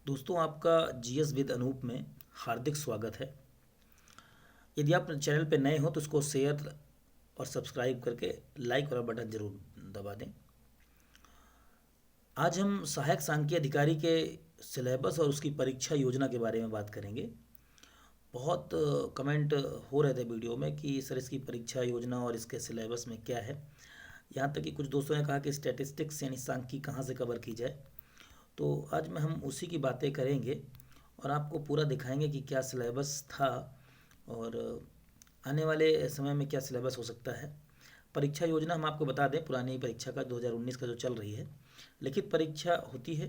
दोस्तों, आपका GS with Anoop में हार्दिक स्वागत है। यदि आप चैनल पर नए हो तो इसको शेयर और सब्सक्राइब करके लाइक वाला बटन जरूर दबा दें। आज हम सहायक सांख्यिकी अधिकारी के सिलेबस और उसकी परीक्षा योजना के बारे में बात करेंगे। बहुत कमेंट हो रहे थे वीडियो में कि सर इसकी परीक्षा योजना और इसके सिलेबस में क्या है। यहाँ तक कि कुछ दोस्तों ने कहा कि स्टैटिस्टिक्स यानी सांख्यिकी कहाँ से कवर की जाए। तो आज में हम उसी की बातें करेंगे और आपको पूरा दिखाएंगे कि क्या सिलेबस था और आने वाले समय में क्या सिलेबस हो सकता है। परीक्षा योजना हम आपको बता दें, पुरानी परीक्षा का 2019 का जो चल रही है, लिखित परीक्षा होती है।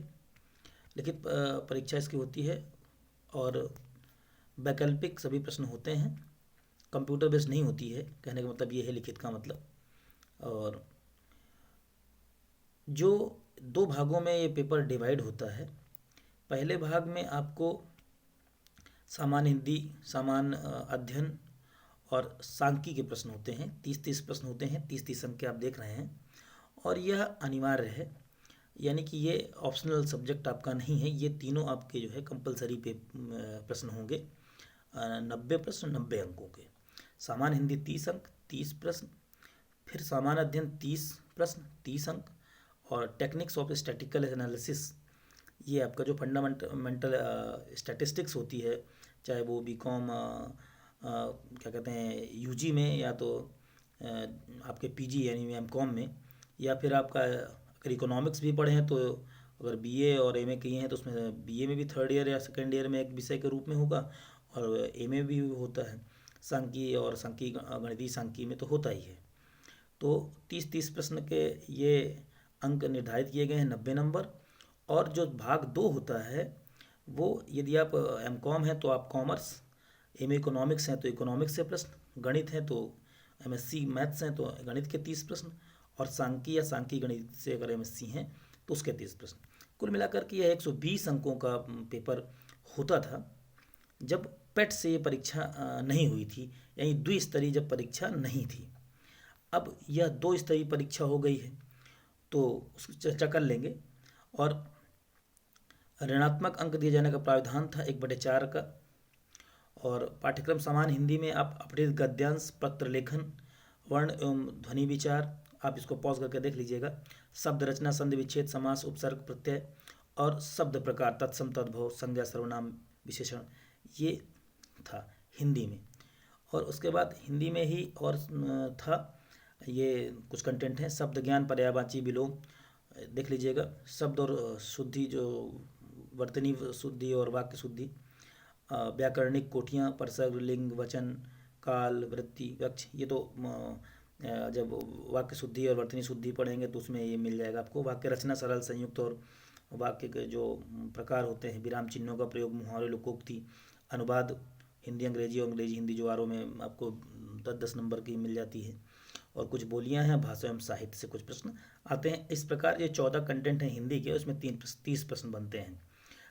लिखित परीक्षा इसकी होती है और वैकल्पिक सभी प्रश्न होते हैं। कंप्यूटर बेस्ड नहीं होती है, कहने का मतलब ये है लिखित का मतलब। और जो दो भागों में ये पेपर डिवाइड होता है। पहले भाग में आपको सामान्य हिंदी, सामान्य अध्ययन और सांख्यिकी के प्रश्न होते हैं। 30-30 प्रश्न होते हैं, 30-30 अंक के आप देख रहे हैं। और यह अनिवार्य है, यानी कि ये ऑप्शनल सब्जेक्ट आपका नहीं है। ये तीनों आपके जो है कंपलसरी पे प्रश्न होंगे। 90 प्रश्न 90 अंकों के। सामान्य हिंदी 30 अंक 30 प्रश्न, फिर सामान्य अध्ययन 30 प्रश्न 30 अंक, और टेक्निक्स ऑफ स्टैटिकल एनालिसिस, ये आपका जो फंडामेंटल स्टैटिस्टिक्स होती है, चाहे वो बीकॉम क्या कहते हैं यूजी में, या तो आपके पीजी यानी एमकॉम में, या फिर आपका अगर इकोनॉमिक्स भी पढ़े हैं तो अगर बीए और एमए किए हैं तो उसमें बीए में भी थर्ड ईयर या सेकेंड ईयर में एक विषय के रूप में होगा, और एमए भी होता है। सांख्यिकी और सांख्यिकी गणितीय सांख्यिकी में तो होता ही है। तो 30-30 प्रश्न के ये अंक निर्धारित किए गए हैं, 90 नंबर। और जो भाग 2 होता है वो, यदि आप एमकॉम है तो आप कॉमर्स, एमए इकोनॉमिक्स हैं तो इकोनॉमिक्स से प्रश्न, गणित है तो एमएससी मैथ्स हैं तो गणित के 30 प्रश्न, और सांख्यिकी या सांख्यिकी गणित से अगर एमएससी हैं तो उसके 30 प्रश्न। कुल मिलाकर के यह 120 अंकों का पेपर होता था जब पेट से ये परीक्षा नहीं हुई थी, यानी द्विस्तरीय जब परीक्षा नहीं थी। अब यह 2 स्तरीय परीक्षा हो गई है, तो उसकी चर्चा कर लेंगे। और ऋणात्मक अंक दिए जाने का प्रावधान था 1/4 का। और पाठ्यक्रम समान हिंदी में आप अपठित गद्यांश, पत्र लेखन, वर्ण एवं ध्वनि विचार, आप इसको पॉज करके देख लीजिएगा, शब्द रचना, संधि विच्छेद, समास, उपसर्ग, प्रत्यय और शब्द प्रकार, तत्सम, तद्भव, संज्ञा, सर्वनाम, विशेषण, ये था हिंदी में। और उसके बाद हिंदी में ही और था, ये कुछ कंटेंट हैं, शब्द ज्ञान, पर्यायवाची विलोम, देख लीजिएगा, शब्द और शुद्धि, जो वर्तनी शुद्धि और वाक्य शुद्धि, व्याकरणिक कोटियाँ, परसर्ग, लिंग, वचन, काल, वृत्ति, वक्ष, ये तो जब वाक्य शुद्धि और वर्तनी शुद्धि पढ़ेंगे तो उसमें ये मिल जाएगा आपको। वाक्य रचना, सरल, संयुक्त और वाक्य के जो प्रकार होते हैं, विराम चिन्हों का प्रयोग, मुहावरे, लोकोक्ति, अनुवाद हिंदी अंग्रेजी और अंग्रेजी हिंदी, जो आर में आपको 10-10 नंबर की मिल जाती है। और कुछ बोलियां हैं, भाषा एवं साहित्य से कुछ प्रश्न आते हैं। इस प्रकार ये 14 कंटेंट हैं हिंदी के, उसमें 30 प्रश्न बनते हैं।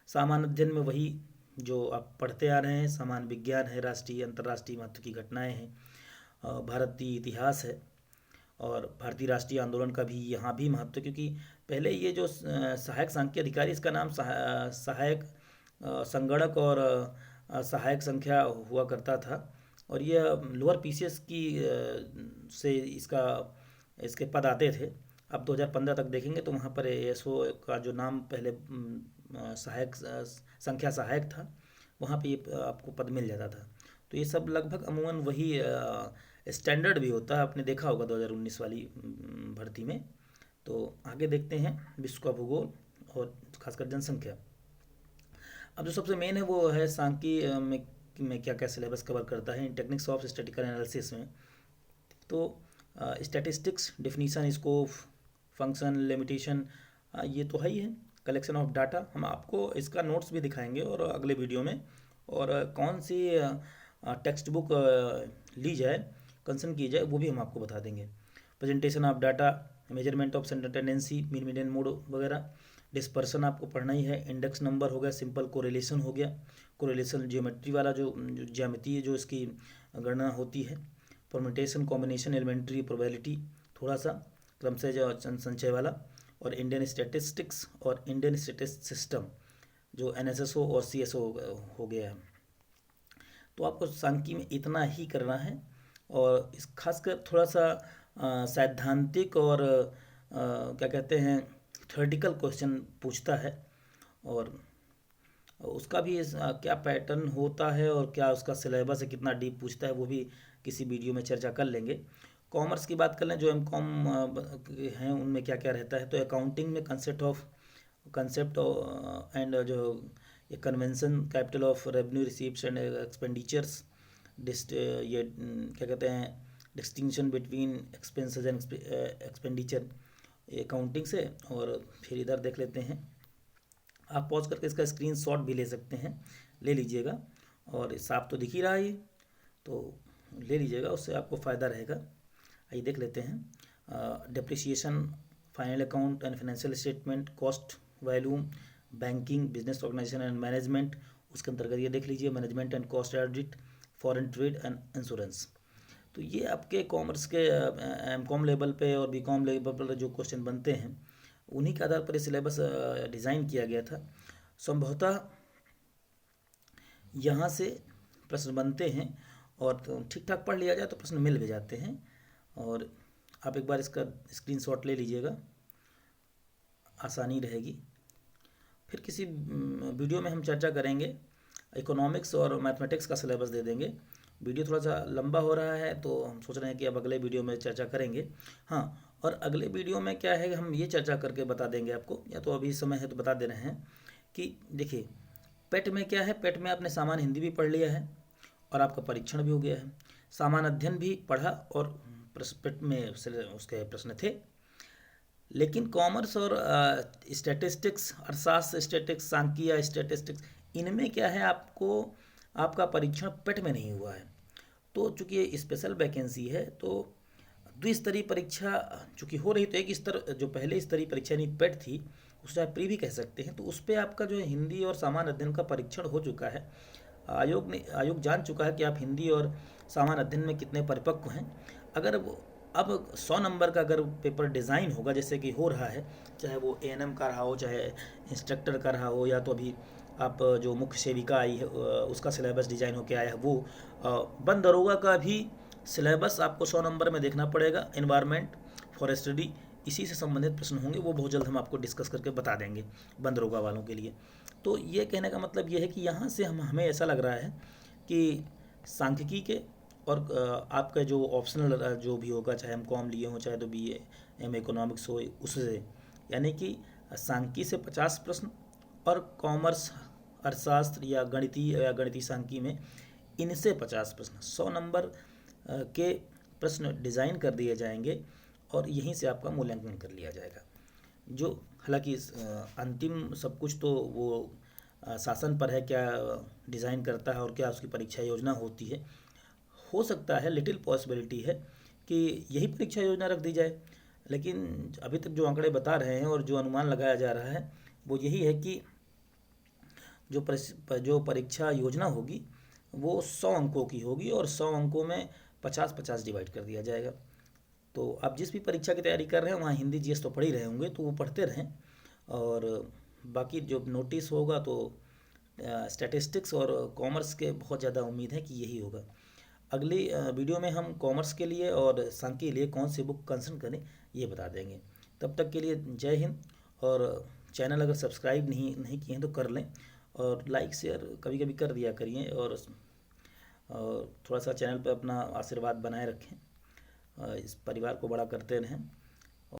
सामान्य अध्ययन में वही जो आप पढ़ते आ रहे हैं, सामान्य विज्ञान है, राष्ट्रीय अंतर्राष्ट्रीय महत्व की घटनाएं हैं, भारतीय इतिहास है, और भारतीय राष्ट्रीय आंदोलन का भी यहाँ भी महत्व, क्योंकि पहले ये जो सहायक सांख्यिकी अधिकारी, इसका नाम सहायक संगणक और सहायक संख्या हुआ करता था। और यह लोअर पीसीएस की से इसके पद आते थे। अब 2015 तक देखेंगे तो वहाँ पर एएसओ का जो नाम पहले सहायक संख्या सहायक था, वहाँ पे ये आपको पद मिल जाता था। तो ये सब लगभग अमूमन वही स्टैंडर्ड भी होता है, आपने देखा होगा 2019 वाली भर्ती में। तो आगे देखते हैं विश्व का भूगोल और खासकर जनसंख्या। अब जो सबसे मेन है वो है सांख्यिकी में क्या क्या सिलेबस कवर करता है इन टेक्निक्स ऑफ स्टैटिकल एनालिसिस में। तो statistics, definition, scope, function, limitation, ये तो है ही है। कलेक्शन ऑफ डाटा, हम आपको इसका नोट्स भी दिखाएंगे और अगले वीडियो में। और कौन सी टेक्स्ट बुक ली जाए, कंसर्न की जाए, वो भी हम आपको बता देंगे। Presentation of data, measurement of centre tendency, mean median mode वगैरह। डिस्पर्सन आपको पढ़ना ही है। इंडेक्स नंबर हो गया, सिंपल कोरिलेशन हो गया, कोरिलेशन ज्योमेट्री वाला जो ज्यामिति जो इसकी गणना होती है। परम्यूटेशन, कॉम्बिनेशन, एलिमेंट्री प्रोबेबिलिटी, थोड़ा सा क्रमशः संचय वाला। और इंडियन स्टैटिस्टिक्स और इंडियन स्टैटिस्ट सिस्टम, जो NSSO और CSO हो गया है। तो आपको सांख्यिकी में इतना ही करना है, और इस खासकर थोड़ा सा सैद्धांतिक और क्या कहते हैं थ्योरेटिकल क्वेश्चन पूछता है, और उसका भी क्या पैटर्न होता है और क्या उसका सिलेबस है, कितना डीप पूछता है, वो भी किसी वीडियो में चर्चा कर लेंगे। कॉमर्स की बात कर लें, जो M.Com हैं उनमें क्या क्या रहता है। तो अकाउंटिंग में कंसेप्ट एंड जो ये convention, capital of revenue receipts and expenditures, ये क्या कहते हैं distinction between expenses and expenditure, accounting से। और फिर इधर देख लेते हैं, आप पॉज करके इसका स्क्रीनशॉट भी ले सकते हैं, ले लीजिएगा, और साफ तो दिख ही रहा है ये, तो ले लीजिएगा, उससे आपको फ़ायदा रहेगा। आइए देख लेते हैं। Depreciation, final account and financial statement, cost volume, banking, business organization and management, उसके अंतर्गत ये देख लीजिए management and cost audit, foreign trade and insurance. तो ये आपके कॉमर्स के M.Com लेवल पे और B.Com लेवल पर जो क्वेश्चन बनते हैं, उन्हीं के आधार पर ये सिलेबस डिज़ाइन किया गया था। संभवतः यहाँ से प्रश्न बनते हैं, और ठीक ठाक पढ़ लिया जाए तो प्रश्न मिल भी जाते हैं। और आप एक बार इसका स्क्रीनशॉट ले लीजिएगा, आसानी रहेगी। फिर किसी वीडियो में हम चर्चा करेंगे, इकोनॉमिक्स और मैथमेटिक्स का सिलेबस दे देंगे। वीडियो थोड़ा सा लंबा हो रहा है, तो हम सोच रहे हैं कि अब अगले वीडियो में चर्चा करेंगे। हाँ, और अगले वीडियो में क्या है, हम ये चर्चा करके बता देंगे आपको, या तो अभी समय है तो बता दे रहे हैं कि देखिए पेट में क्या है। पेट में आपने सामान्य हिंदी भी पढ़ लिया है और आपका परीक्षण भी हो गया है, सामान्य अध्ययन भी पढ़ा और पेट में उसके प्रश्न थे। लेकिन कॉमर्स और स्टैटिस्टिक्स, अर्थशास्त्र, स्टैटिस्टिक्स, सांख्यिकी या स्टैटिस्टिक्स, इनमें क्या है, आपका परीक्षण पेट में नहीं हुआ है। तो चूंकि ये स्पेशल वैकेंसी है, तो द्विस्तरीय परीक्षा चूंकि हो रही, तो एक स्तर जो पहले स्तरीय परीक्षा यानी पेट थी, उसे आप प्री भी कह सकते हैं, तो उस पर आपका जो हिंदी और सामान्य अध्ययन का परीक्षण हो चुका है। आयोग जान चुका है कि आप हिंदी और सामान्य अध्ययन में कितने परिपक्व हैं। अगर अब 100 नंबर का अगर पेपर डिज़ाइन होगा, जैसे कि हो रहा है, चाहे वो ANM का रहा हो, चाहे इंस्ट्रक्टर का रहा हो, या तो अभी आप जो मुख्य सेविका आई है उसका सिलेबस डिज़ाइन होकर आया है, वो वन दरोगा का भी सिलेबस आपको 100 नंबर में देखना पड़ेगा। एनवायरनमेंट, फॉरेस्ट्री, इसी से संबंधित प्रश्न होंगे, वो बहुत जल्द हम आपको डिस्कस करके बता देंगे वन दरोगा वालों के लिए। तो ये कहने का मतलब ये है कि यहाँ से हमें ऐसा लग रहा है कि सांख्यिकी के और आपका जो ऑप्शनल जो भी होगा, चाहे M.Com लिए हो, चाहे तो BA इकोनॉमिक्स हो, उससे यानी कि सांख्यिकी से 50 प्रश्न और कॉमर्स, अर्थशास्त्र या गणितीय सांख्यिकी में इनसे 50 प्रश्न, 100 नंबर के प्रश्न डिज़ाइन कर दिए जाएंगे, और यहीं से आपका मूल्यांकन कर लिया जाएगा। जो हालांकि अंतिम सब कुछ तो वो शासन पर है, क्या डिज़ाइन करता है और क्या उसकी परीक्षा योजना होती है। हो सकता है, लिटिल पॉसिबिलिटी है कि यही परीक्षा योजना रख दी जाए, लेकिन अभी तक जो आंकड़े बता रहे हैं और जो अनुमान लगाया जा रहा है वो यही है कि जो परीक्षा योजना होगी वो 100 अंकों की होगी, और 100 अंकों में 50-50 डिवाइड कर दिया जाएगा। तो आप जिस भी परीक्षा की तैयारी कर रहे हैं, वहाँ हिंदी GS तो पढ़ ही रहे होंगे, तो वो पढ़ते रहें। और बाकी जो नोटिस होगा तो स्टैटिस्टिक्स और कॉमर्स के बहुत ज़्यादा उम्मीद है कि यही होगा। अगली वीडियो में हम कॉमर्स के लिए और सांख्यिकी के लिए कौन सी बुक कंसल्ट करें, ये बता देंगे। तब तक के लिए जय हिंद। और चैनल अगर सब्सक्राइब नहीं किए हैं तो कर लें, और लाइक शेयर कभी कभी कर दिया करिए, और थोड़ा सा चैनल पर अपना आशीर्वाद बनाए रखें, इस परिवार को बड़ा करते रहें।